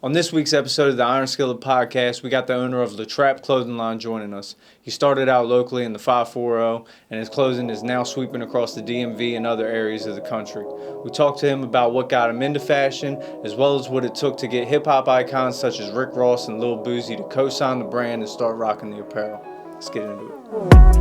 On this week's episode of the Iron Skillet Podcast, we got the owner of Latrap Clothing line joining us. He started out locally in the 540, and his clothing is now sweeping across the DMV and other areas of the country. We talked to him about what got him into fashion, as well as what it took to get hip-hop icons such as Rick Ross and Lil Boosie to co-sign the brand and start rocking the apparel. Let's get into it.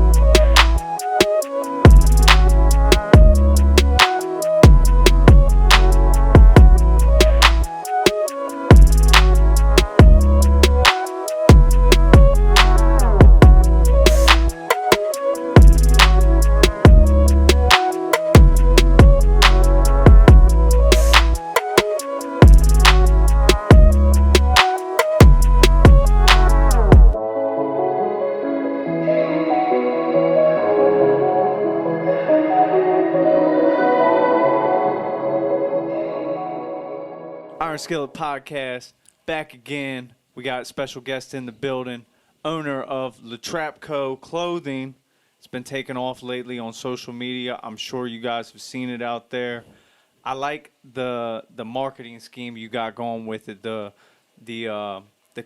Iron Skillet Podcast, back again. We got a special guest in the building, owner of Latrap Clothing. It's been taken off lately on social media. I'm sure you guys have seen it out there. I like the marketing scheme you got going with it. The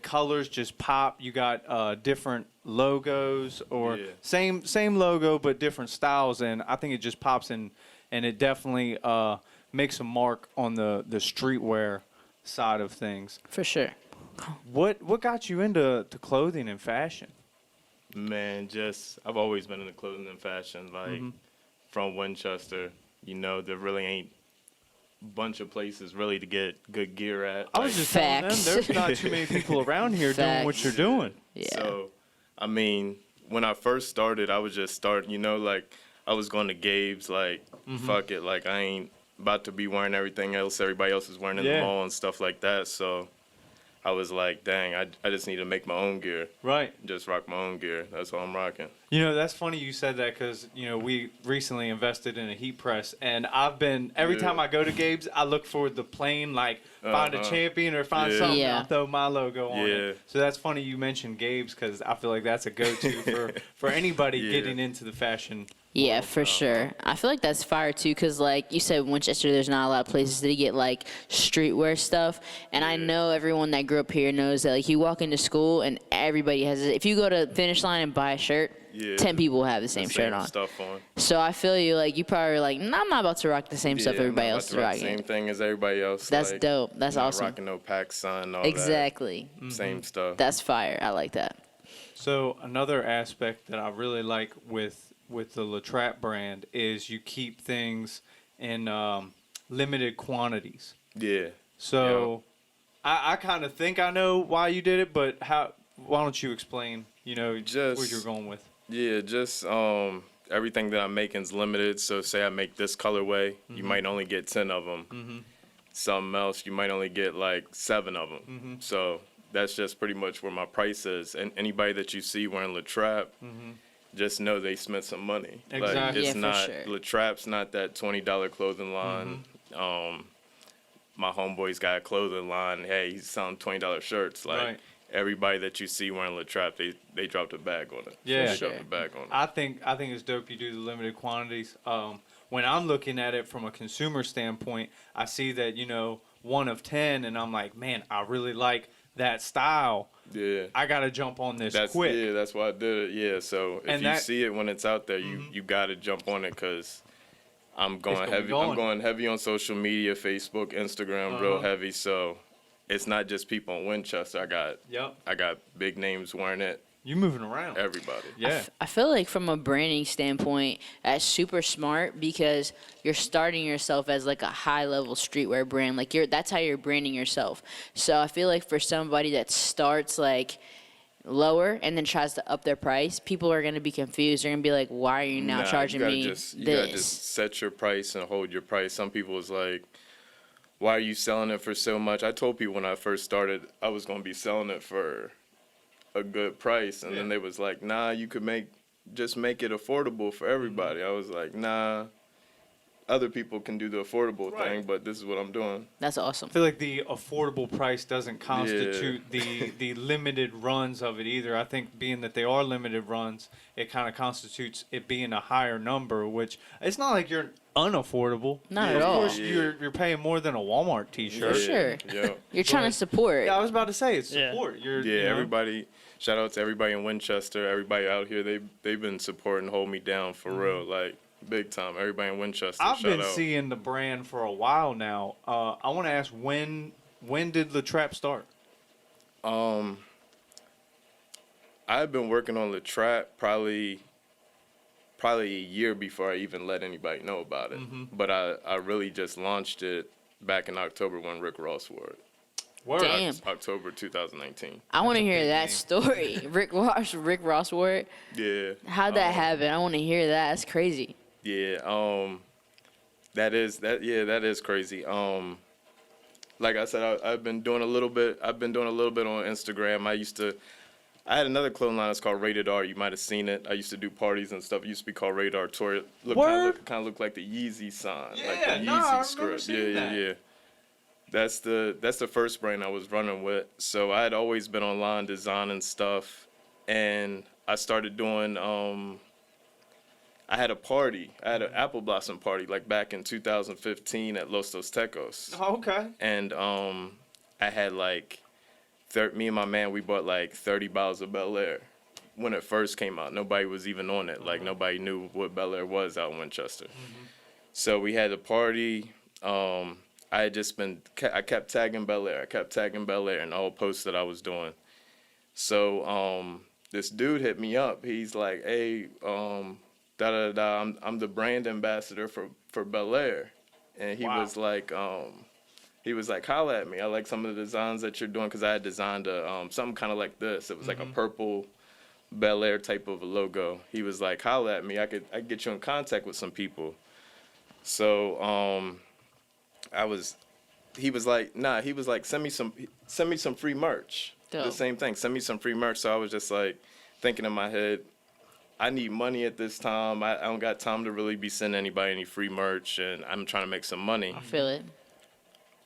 colors just pop. You got different logos or same logo but different styles, and I think it just pops in, and it definitely makes a mark on the streetwear side of things. For sure. What got you into clothing and fashion? Man, I've always been into clothing and fashion. Like from Winchester, there really ain't a bunch of places really to get good gear at. I was just telling them, there's not too many people around here doing what you're doing. Yeah. So, I mean, when I first started, I was just starting, like I was going to Gabe's, like, fuck it, like I ain't about to be wearing everything else everybody else is wearing in the mall and stuff like that. So I was like, dang, I just need to make my own gear. Right. Just rock my own gear. That's all I'm rocking. That's funny you said that because, we recently invested in a heat press, and I've been, every time I go to Gabe's, I look for the plain, like, find a champion or find something, I'll throw my logo on it. So that's funny you mentioned Gabe's because I feel like that's a go-to for anybody getting into the fashion. Yeah, for sure. I feel like that's fire, too, because, like you said, Winchester, there's not a lot of places to get, like, streetwear stuff. And I know everyone that grew up here knows that, like, you walk into school and everybody has it. If you go to Finish Line and buy a shirt, 10 people have the same shirt on. Stuff on. So I feel you, like, you probably are like, nah, I'm not about to rock the same stuff everybody else is rocking. Same thing as everybody else. That's dope. That's awesome. Rocking no PacSun, all exactly. that. Same stuff. That's fire. I like that. So another aspect that I really like with the Latrap brand is you keep things in limited quantities. Yeah. So I kind of think I know why you did it, but why don't you explain, where you're going with? Yeah, just everything that I'm making is limited. So say I make this colorway, you might only get 10 of them. Something else, you might only get like 7 of them. So that's just pretty much where my price is. And anybody that you see wearing Latrap, just know they spent some money. Exactly. Like, it's for not sure. Latrap's not that $20 clothing line. My homeboy's got a clothing line. Hey, he's selling $20 shirts. Like everybody that you see wearing Latrap, they dropped a bag on it. Yeah, they dropped a bag on it. I think it's dope you do the limited quantities. When I'm looking at it from a consumer standpoint, I see that 1 of 10, and I'm like, man, I really like that style. Yeah, I gotta jump on this quick. Yeah, that's why I did it. Yeah, so if you see it when it's out there, you gotta jump on it because I'm going heavy. I'm going heavy on social media, Facebook, Instagram, real heavy. So it's not just people in Winchester. I got big names wearing it. You moving around. Everybody. Yeah. I feel like from a branding standpoint, that's super smart because you're starting yourself as like a high-level streetwear brand. Like that's how you're branding yourself. So I feel like for somebody that starts like lower and then tries to up their price, people are going to be confused. They're going to be like, why are you now charging me this? You got to just set your price and hold your price. Some people is like, why are you selling it for so much? I told people when I first started I was going to be selling it for a good price, and then they was like, nah, you could just make it affordable for everybody. I was like, nah, other people can do the affordable thing, but this is what I'm doing. That's awesome. I feel like the affordable price doesn't constitute the limited runs of it either. I think being that they are limited runs, it kind of constitutes it being a higher number, which it's not like you're unaffordable. Not at Of all. course, you're paying more than a Walmart T-shirt. For sure. Yeah. You're trying to support. Yeah, I was about to say it's Yeah. support. You're, Yeah, you know, everybody. Shout out to everybody in Winchester. Everybody out here. They've been supporting, hold me down for real, like big time. Everybody in Winchester. I've shout been out. seeing the brand for a while now. I want to ask when did Latrap start? I've been working on Latrap probably a year before I even let anybody know about it. But I really just launched it back in October when Rick Ross wore it. Word. Damn. October 2019. I want to hear big that name. story. Rick Ross wore it. Yeah. How'd that happen? I want to hear that. That's crazy. Yeah. That is crazy. Like I said, I've been doing a little bit on Instagram. I had another clothing line that's called Rated R. You might have seen it. I used to do parties and stuff. It used to be called Rated R Tour. Kind of look like the Yeezy sign, like Yeah, the no, Yeezy I remember script. seeing that. Yeah. That's the first brand I was running with. So I had always been online designing stuff, and I started doing. I had a party. I had an apple blossom party like back in 2015 at Los Dos Tecos, Oh, okay. and I had like. Me and my man, we bought like 30 bottles of Bel Air when it first came out. Nobody was even on it. Like nobody knew what Bel Air was out in Winchester. So we had a party. I kept tagging Bel Air. In all posts that I was doing. So this dude hit me up. He's like, "Hey, I'm the brand ambassador for Bel Air," and he was like, holla at me. I like some of the designs that you're doing because I had designed something kind of like this. It was like a purple Bel Air type of a logo. He was like, holla at me. I could get you in contact with some people. So he was like, send me some free merch. Dope. The same thing. Send me some free merch. So I was just like thinking in my head, I need money at this time. I don't got time to really be sending anybody any free merch, and I'm trying to make some money. I feel it.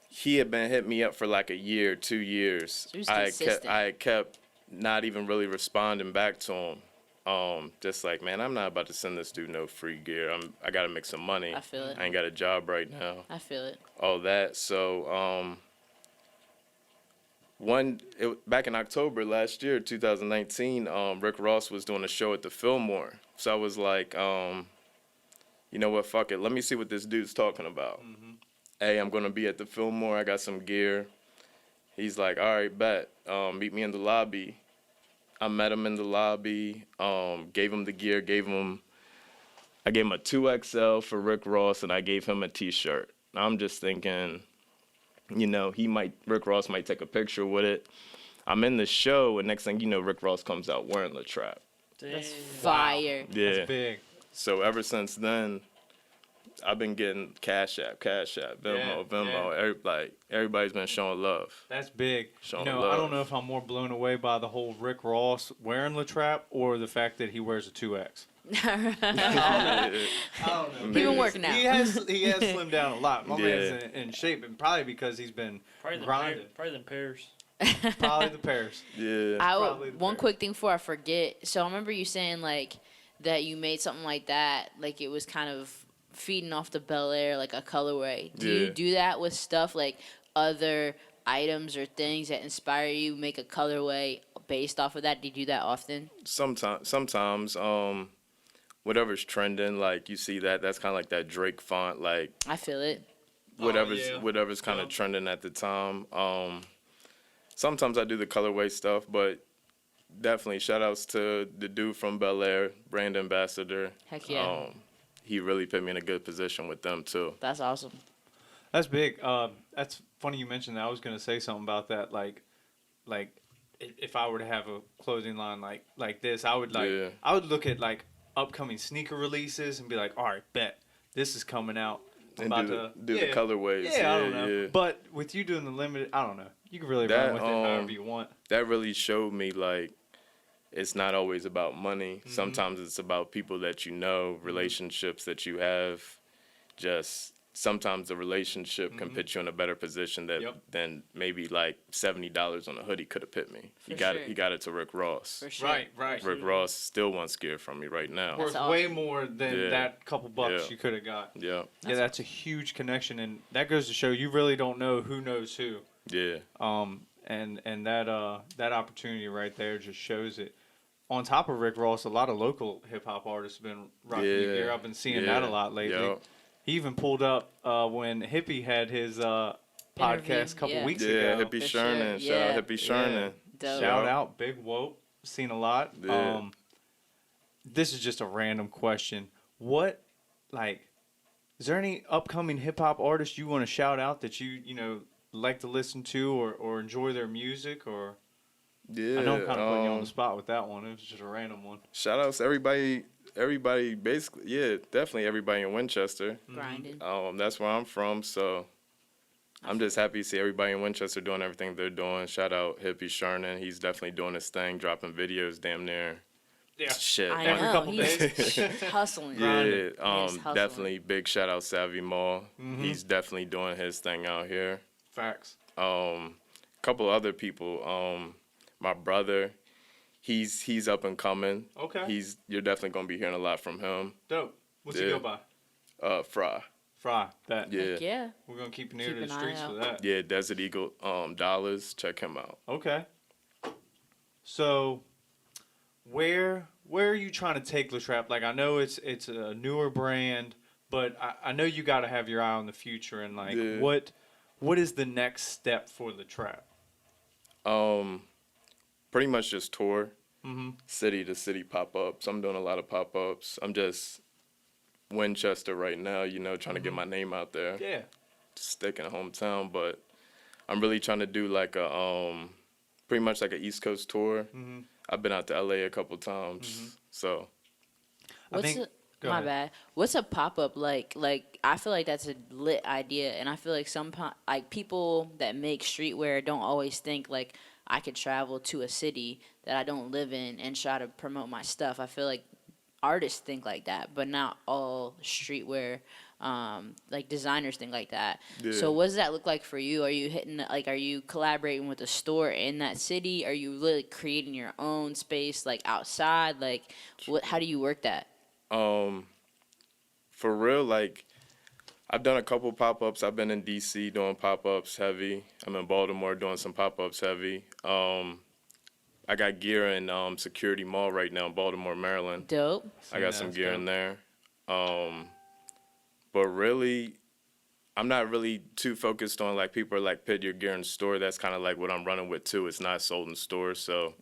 He had been hitting me up for like a year, 2 years. So he was consistent. I kept not even really responding back to him. Just like, man, I'm not about to send this dude no free gear. I got to make some money. I feel it. I ain't got a job right now. I feel it. All that. So back in October last year, 2019, Rick Ross was doing a show at the Fillmore. So I was like, you know what, fuck it. Let me see what this dude's talking about. Hey, I'm going to be at the Fillmore. I got some gear. He's like, all right, bet. Meet me in the lobby. I met him in the lobby, gave him the gear, I gave him a 2XL for Rick Ross, and I gave him a T-shirt. I'm just thinking, you know, Rick Ross might take a picture with it. I'm in the show, and next thing you know, Rick Ross comes out wearing Latrap. That's fire. Yeah. That's big. So ever since then, I've been getting Cash App, Venmo. Everybody's been showing love. That's big. Showing I love. don't know if I'm more blown away by the whole Rick Ross wearing Latrap or the fact that he wears a 2X. I don't know. He been working out. He has slimmed down a lot. My Yeah. man's in shape, and probably because he's been grinding. Probably them pairs. Probably the pairs. Yeah. Probably the One pair. quick thing before I forget. So I remember you saying like that you made something like that, like it was kind of feeding off the Bel Air, like a colorway. Do you Yeah. do that with stuff like other items or things that inspire you, make a colorway based off of that? Do you do that often? Sometimes, whatever's trending, like you see that's kind of like that Drake font, like I feel it. whatever's kind of trending at the time. Sometimes I do the colorway stuff, but definitely shout outs to the dude from Bel Air, brand ambassador. Heck yeah. He really put me in a good position with them too. That's awesome. That's big. That's funny you mentioned that. I was gonna say something about that. Like if I were to have a clothing line like this, I would Yeah. I would look at like upcoming sneaker releases and be like, all right, bet this is coming out. I'm And about do the colorways. Yeah, I don't know. Yeah. But with you doing the limited, I don't know. You can really That, run with it however you want. That really showed me like it's not always about money. Mm-hmm. Sometimes it's about people that you know, relationships that you have. Just sometimes the relationship can put you in a better position than maybe like $70 on a hoodie could have put me. He got it to Rick Ross. For sure. Right. Rick Ross still wants gear from me right now. Worth way more than that couple bucks you could have got. Yeah. Yeah, that's a huge connection, and that goes to show you really don't know who knows who. Yeah. And that opportunity right there just shows it. On top of Rick Ross, a lot of local hip hop artists have been rocking your gear. I've been seeing that a lot lately. Yep. He even pulled up when Hippie had his podcast a couple weeks ago. Yeah, Hippie Sherman. Sure. Shout out Hippie Sherman. Dope. Shout out Big Whoop. Seen a lot. Yeah. This is just a random question. Is there any upcoming hip hop artists you want to shout out that you like to listen to or enjoy their music or? Yeah. I know I'm kind of putting you on the spot with that one. It was just a random one. Shout outs to everybody basically, definitely everybody in Winchester. Grinding. That's where I'm from, so I'm just happy to see everybody in Winchester doing everything they're doing. Shout out Hippie Sherman. He's definitely doing his thing, dropping videos damn near. Yeah. Shit. I every know. couple He's days. hustling. Yeah, He's hustling. definitely big shout out Savvy Mall. He's definitely doing his thing out here. Facts. Couple other people. My brother, he's up and coming. Okay. You're definitely gonna be hearing a lot from him. Dope. What's he go by? Fry. Fry. That. Yeah. Heck yeah. We're gonna keep an ear Keep to the an eye streets out. for that. Yeah, Desert Eagle Dollars. Check him out. Okay. So, where are you trying to take Latrap? Like, I know it's a newer brand, but I know you got to have your eye on the future and like what is the next step for Latrap? Pretty much just tour, city to city pop ups. I'm doing a lot of pop ups. I'm just Winchester right now, trying to get my name out there. Yeah. Stick in a hometown, but I'm really trying to do like a pretty much like an East Coast tour. I've been out to LA a couple times, so. My bad. What's a pop up like? Like I feel like that's a lit idea, and I feel like like people that make streetwear don't always think like I could travel to a city that I don't live in and try to promote my stuff. I feel like artists think like that, but not all streetwear like designers think like that. Yeah. So what does that look like for you? Are you are you collaborating with a store in that city? Are you really creating your own space like outside? Like how do you work that? For real, like I've done a couple pop-ups. I've been in DC doing pop-ups heavy. I'm in Baltimore doing some pop-ups heavy. I got gear in Security Mall right now in Baltimore, Maryland. Dope. I got some gear in there. But really, I'm not really too focused on like people are like put your gear in store. That's kind of like what I'm running with too. It's not sold in stores, so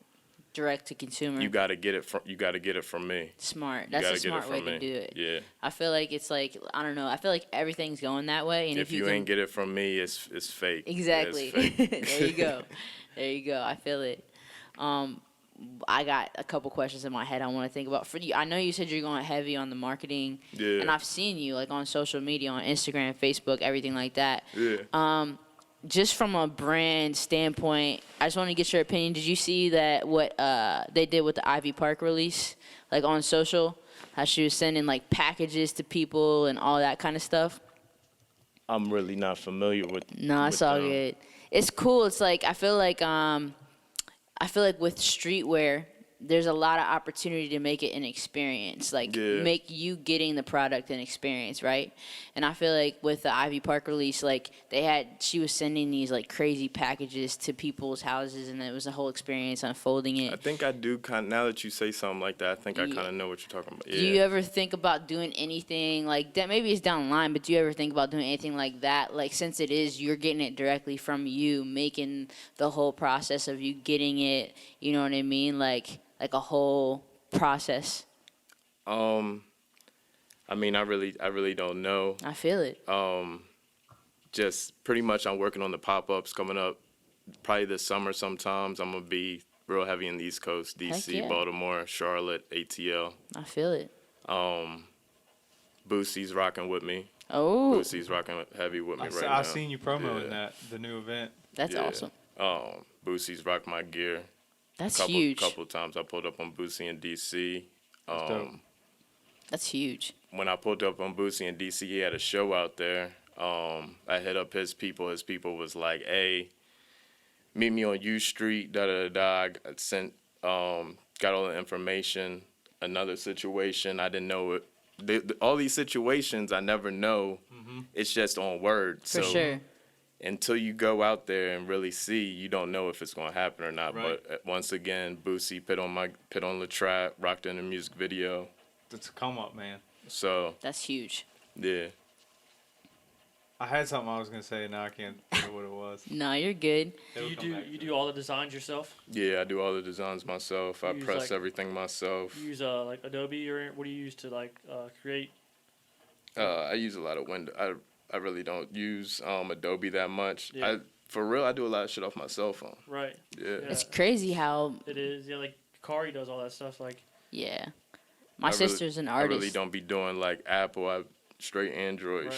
Direct to consumer. you got to get it from me. Smart. That's a smart way to do it. Yeah. I feel like it's like I don't know. I feel like everything's going that way. And If you ain't get it from me, it's fake. Exactly. It's fake. There you go. There you go. I feel it. I got a couple questions in my head I want to think about for you. I know you said you're going heavy on the marketing, Yeah. and I've seen you like on social media, on Instagram, Facebook, everything like that. Yeah. Just from a brand standpoint, I just want to get your opinion. Did you see that what they did with the Ivy Park release, like on social? How she was sending like packages to people and all that kind of stuff. I'm really not familiar with. No, it's all good. It's cool. It's like I feel like with streetwear, there's a lot of opportunity to make it an experience, like make you getting the product an experience, right? And I feel like with the Ivy Park release, like she was sending these like crazy packages to people's houses, and it was a whole experience unfolding it. I think I do now that you say something like that, I think I kind of know what you're talking about. Yeah. Do you ever think about doing anything like that? Maybe it's down the line, but do you ever think about doing anything like that? Like since you're getting it directly from you, making the whole process of you getting it, you know what I mean? Like a whole process. I mean, I really don't know. I feel it. Just pretty much I'm working on the pop-ups coming up probably this summer sometimes. I'm going to be real heavy in the East Coast, DC, yeah. Baltimore, Charlotte, ATL. I feel it. Boosie's rocking with me. Oh. Boosie's rocking heavy with me right now. I seen you promoting the new event. That's awesome. Boosie's rock my gear. That's huge. Couple times I pulled up on Boosie in DC. That's huge. When I pulled up on Boosie in DC, he had a show out there. I hit up his people. His people was like, "Hey, meet me on U Street." Da da da. I sent, got all the information. Another situation, I didn't know it. All these situations, I never know. It's just on word. For So sure. until you go out there and really see, you don't know if it's gonna happen or not. Right. But once again, Boosie put on Latrap, rocked in the music video. That's a come up, man. So That's huge. yeah. I had something I was gonna say, now I can't think of what it was. No, you're good. It'll You come do back you to do all the designs yourself? Yeah, I do all the designs myself. I You use, press like- everything myself. You use like Adobe, or what do you use to like create? I use a lot of Windows. I really don't use Adobe that much. Yeah. For real, I do a lot of shit off my cell phone. Right. Yeah. Yeah. It's crazy how, It is. Yeah, like Kari does all that stuff. Like yeah. My I really- sister's an I artist. really don't be doing like Apple. I straight Android, Right.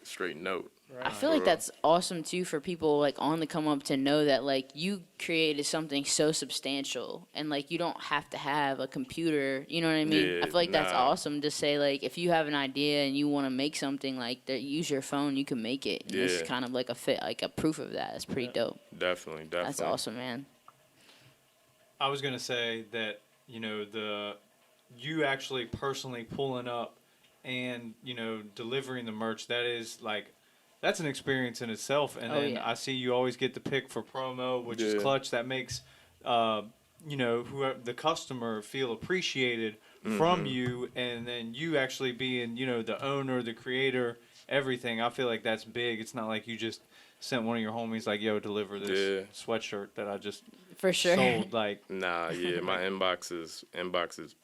straight Note. right. I feel like real. that's awesome too for people like on the come up to know that like you created something so substantial and like you don't have to have a computer. You know what I mean? Yeah, I feel like that's nah. awesome to say like if you have an idea and you want to make something like that, use your phone, you can make it. And This is Yeah. kind of like a proof of that. It's pretty Yeah. dope. Definitely. That's awesome, man. I was gonna say that you actually personally pulling up and delivering the merch. That is like that's an experience in itself. And Oh, then yeah. I see you always get the pick for promo, which is Yeah. clutch. That makes whoever the customer feel appreciated Mm-hmm. from you, and then you actually being the owner, the creator, everything. I feel like that's big. It's not like you just sent one of your homies like, "Yo, deliver this Yeah. sweatshirt that I just For sure. sold." Like, Nah, yeah, my inbox is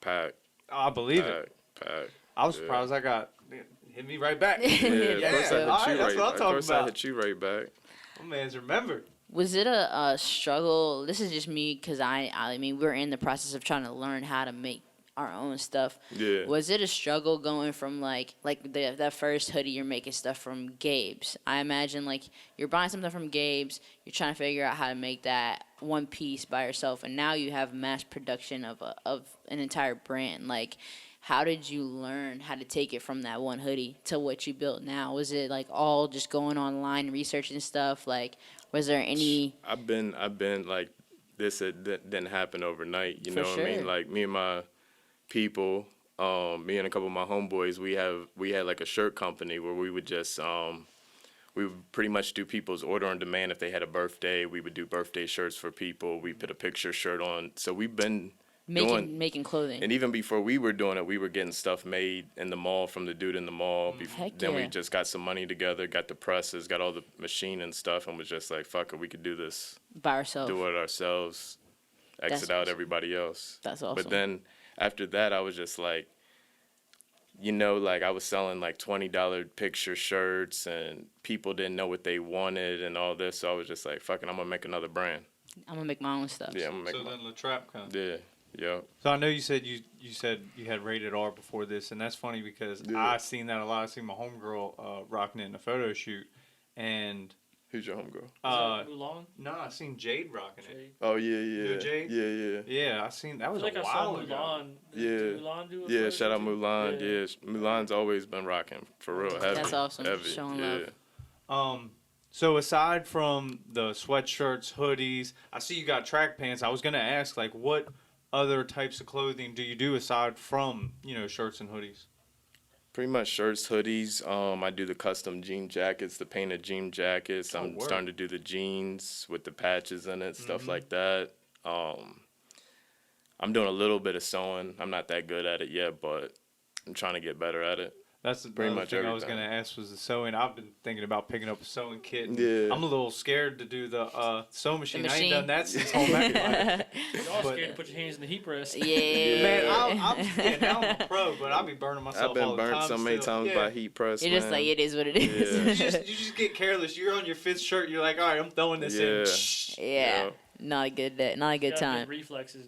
packed. I believe it. Packed. I was Yeah. surprised I got hit me right back. Yeah, of course I hit all right, you that's right. what I'm Of talking course I about. hit you right back. My man's remembered. Was it a struggle? This is just me because I mean we're in the process of trying to learn how to make our own stuff. Yeah. Was it a struggle going from like that first hoodie you're making stuff from Gabe's? I imagine like you're buying something from Gabe's, you're trying to figure out how to make that one piece by yourself, and now you have mass production of an entire brand. Like, how did you learn how to take it from that one hoodie to what you built now? Was it like all just going online researching stuff? Like, was there any? I've been like this. It didn't happen overnight. You For know what I mean? sure. Like me and my people, me and a couple of my homeboys, we had like a shirt company where we would just we would pretty much do people's order on demand. If they had a birthday, we would do birthday shirts for people. We put a picture shirt on. So we've been Making clothing. and even before we were doing it, we were getting stuff made in the mall from the dude in the mall. Heck Then yeah. we just got some money together, got the presses, got all the machine and stuff, and was just like, fuck it, we could do this, by ourselves. do it ourselves, exit out awesome. everybody else. That's awesome. But then after that, I was just like, like I was selling like $20 picture shirts, and people didn't know what they wanted and all this. So I was just like, fuck it, I'm gonna make another brand. I'm gonna make my own stuff. Yeah, I'm gonna make So my, then Latrap comes. yeah. So I know you said you said you had rated R before this, and that's funny because Yeah. I seen that a lot. I seen my homegirl rocking it in a photo shoot, and Who's your homegirl? Is that Mulan? no, I seen Jade rocking it. Jade? Oh yeah, know Jade? yeah. Yeah, I seen that I was feel like a I saw while ago. Mulan. Yeah. Did Mulan do a Yeah, photo shout out shoot too? Mulan. Yeah, Mulan's always been rocking for real. Heavy. That's awesome. Heavy. Showing yeah. love. So aside from the sweatshirts, hoodies, I see you got track pants. I was gonna ask, like, what other types of clothing do you do aside from shirts and hoodies? Pretty much shirts, hoodies. I do the custom jean jackets, the painted jean jackets. Oh, I'm word. starting to do the jeans with the patches in it, stuff Mhm. like that. I'm doing a little bit of sewing. I'm not that good at it yet, but I'm trying to get better at it. That's the Pretty other much thing I was everything. gonna ask was the sewing. I've been thinking about picking up a sewing kit. and Yeah. I'm a little scared to do the sewing machine. I ain't machine. done that since home ec life. You're all But- scared to put your hands in the heat press. Yeah. Man, now I'm a pro, but I'll be burning myself I've been all the burnt time so many still. times Yeah. by heat press. You're just man. like, it is what it Yeah. is. You just get careless. You're on your fifth shirt. You're like, all right, I'm throwing this in. Yeah. Yeah. Not a good day. Not a good Gotta get time. reflexes.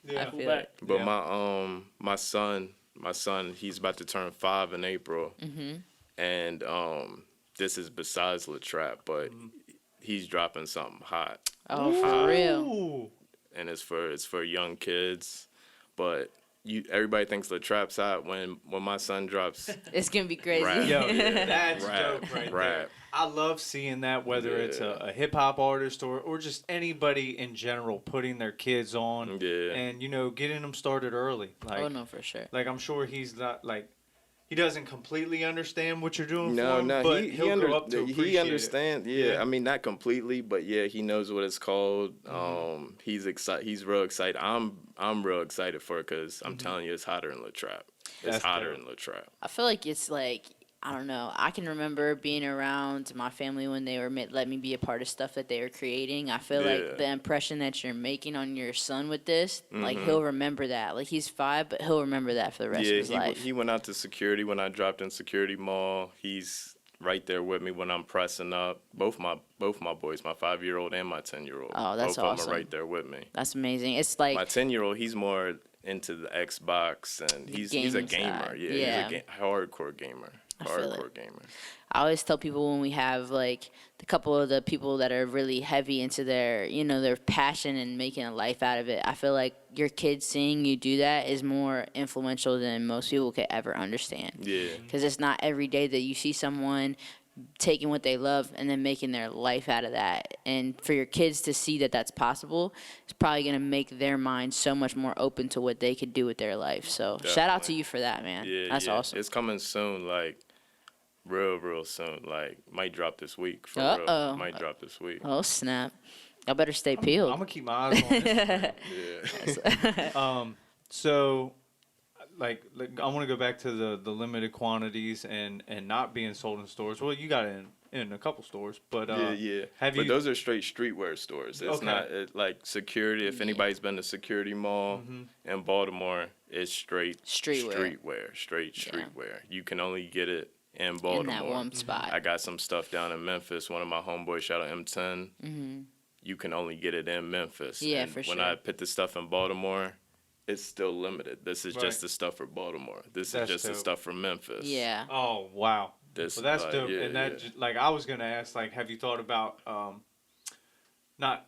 Yeah. I Pull feel back. it. But Yeah. my son, he's about to turn 5 in April, and this is besides Latrap, but he's dropping something hot, Oh, for real. Ooh. and it's for young kids. But everybody thinks Latrap's hot when my son drops It's gonna be crazy. rap. Yo, Yeah. that's Rap, dope right there. rap. I love seeing that, whether it's Yeah. a hip hop artist or just anybody in general putting their kids on Yeah. and, getting them started early. Like, Oh no, for sure. like I'm sure he's not like, he doesn't completely understand what you're doing No, for him, no, but he'll grow up to appreciate he understands. Yeah. Yeah. I mean, not completely, but yeah, he knows what it's called. Mm-hmm. He's excited. He's real excited. I'm real excited for it because Mm-hmm. I'm telling you, it's hotter in Latrap. It's That's hotter dope. in Latrap. I feel like it's like, I don't know. I can remember being around my family when they were let me be a part of stuff that they were creating. I feel Yeah. like the impression that you're making on your son with this, like Mhm. he'll remember that. Like he's 5, but he'll remember that for the rest of his life. He went out to security when I dropped in security mall. He's right there with me when I'm pressing up. Both my boys, my 5-year-old and my 10-year-old. Oh, that's Both of awesome. them are right there with me. That's amazing. It's like My 10-year-old, he's more into the Xbox and he's a gaming gamer. side. Yeah, he's a hardcore gamer. I feel Hardcore it. gamer. I always tell people when we have like the couple of the people that are really heavy into their, their passion and making a life out of it. I feel like your kids seeing you do that is more influential than most people could ever understand. Yeah. Because it's not every day that you see someone taking what they love and then making their life out of that. And for your kids to see that that's possible, it's probably going to make their mind so much more open to what they could do with their life. So shout out to Definitely. you for that, man. Yeah, That's yeah. awesome. It's coming soon, like real soon. Like might drop this week for Uh-oh. real. Might drop this week. Oh, snap. Y'all better stay I'm peeled. gonna keep my eyes on this. Yeah. So, like I want to go back to the limited quantities and not being sold in stores. Well, you got it in a couple stores, but yeah. have But you? those are straight streetwear stores. It's Okay. not like security. If anybody's been to Security Mall in Baltimore, it's straight Streetwear. Straight Yeah. streetwear. You can only get it in Baltimore. In that one spot. I got some stuff down in Memphis. One of my homeboys, shout out M10. You can only get it in Memphis. Yeah, and for when sure. I put the stuff in Baltimore, it's still limited. This is Right. just the stuff for Baltimore. This That's is just the dope. stuff for Memphis. Yeah. Oh wow. This Well, that's like, dope. yeah, And that yeah. like I was gonna ask, like, have you thought about not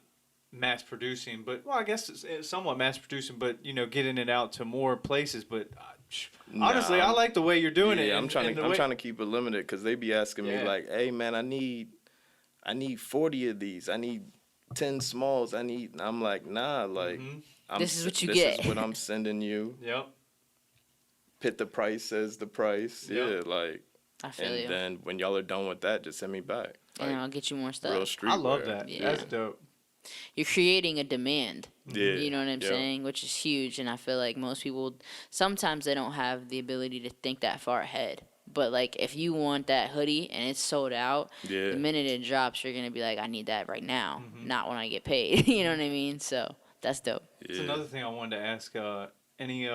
mass producing, but well, I guess it's somewhat mass producing, but getting it out to more places. But honestly, Nah, I like the way you're doing it. Yeah, and- I'm trying and to the way- trying to keep it limited because they be asking me Yeah. like, "Hey man, I need 40 of these. I need 10 smalls. I'm like, nah, like Mhm. This is what you this get. is what I'm sending you. Yep. Put the price as the price. Yep. Yeah, like, I feel and you. then when y'all are done with that, just send me back. And Like, I'll get you more stuff. real streetwear. I love that. Yeah. That's dope. You're creating a demand. Yeah, You know what I'm yeah. saying? Which is huge. And I feel like most people, sometimes they don't have the ability to think that far ahead. But like, if you want that hoodie and it's sold out, Yeah. the minute it drops, you're gonna be like, I need that right now, Mm-hmm. not when I get paid. You know what I mean? So that's dope. That's Yeah. another thing I wanted to ask. Any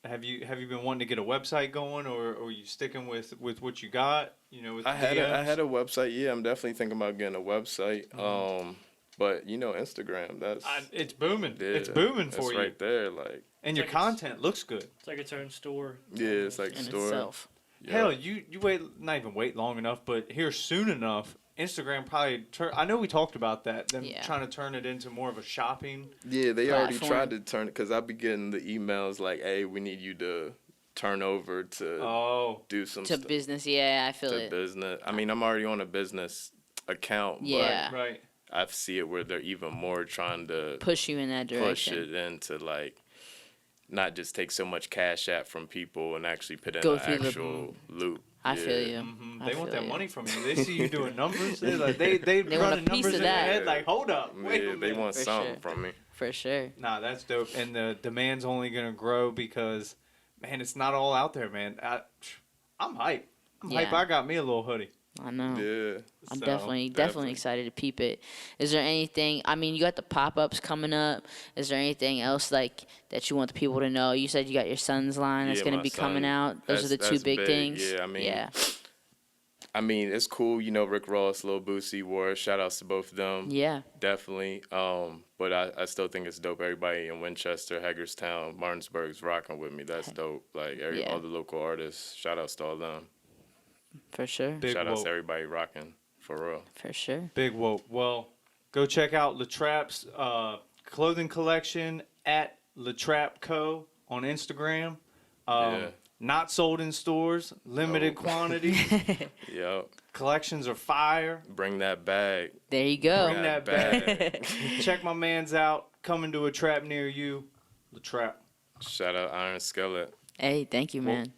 have you been wanting to get a website going, or are you sticking with what you got? With I had DMs? a website. Yeah, I'm definitely thinking about getting a website. Mm-hmm. But Instagram, that's It's booming. yeah, It's booming that's for you, right there. Like, and your It's like it's- content looks good. It's like its own store. yeah, it's like a In store. itself. Yeah. Hell, you wait, not even wait long enough, but here soon enough, Instagram probably I know we talked about that. Them Yeah. trying to turn it into more of a shopping. Yeah, they already Platform. tried to turn it because I be getting the emails like, "Hey, we need you to turn over to Oh, do some To stuff business, yeah, I feel to it. business." I mean, I'm already on a business account, Yeah. right. but I see it where they're even more trying to Push you in that push direction. it into like not just take so much cash out from people and actually put in Go an through the- actual loop. I feel Yeah. you. hmm I They want feel that you. money from you. They see you doing numbers. They want running a piece numbers of in that. their head. Like, hold up, wait a Yeah, minute. they want For something sure. from me. For sure. Nah, that's dope. And the demand's only gonna grow because, man, it's not all out there, man. I'm hype. I'm hype. Yeah. I got me a little hoodie. I know. Yeah. I'm So, definitely excited to peep it. Is there anything? I mean, you got the pop-ups coming up. Is there anything else like that you want the people to know? You said you got your son's line that's Yeah, going to my be coming son. out. Those are the two That's big things. Yeah, I mean, yeah, it's cool. Rick Ross, Lil Boosie wore it. Shout outs to both of them. yeah, Definitely. But I still think it's dope. Everybody in Winchester, Hagerstown, Martinsburg's rocking with me. That's dope. Like Yeah. all the local artists. Shout outs to all them. for sure, Big Shout outs woke. to everybody rocking for real. for sure. Big woke. Well, go check out Latrap's clothing collection at Latrap Co. on Instagram. Yeah. Not sold in stores, limited Oh. quantity. Yep. Collections are fire. Bring that bag. There you go. Bring that back. Check my man's out. Coming to a trap near you. Latrap. Shout out Iron Skillet. Hey, thank you, man.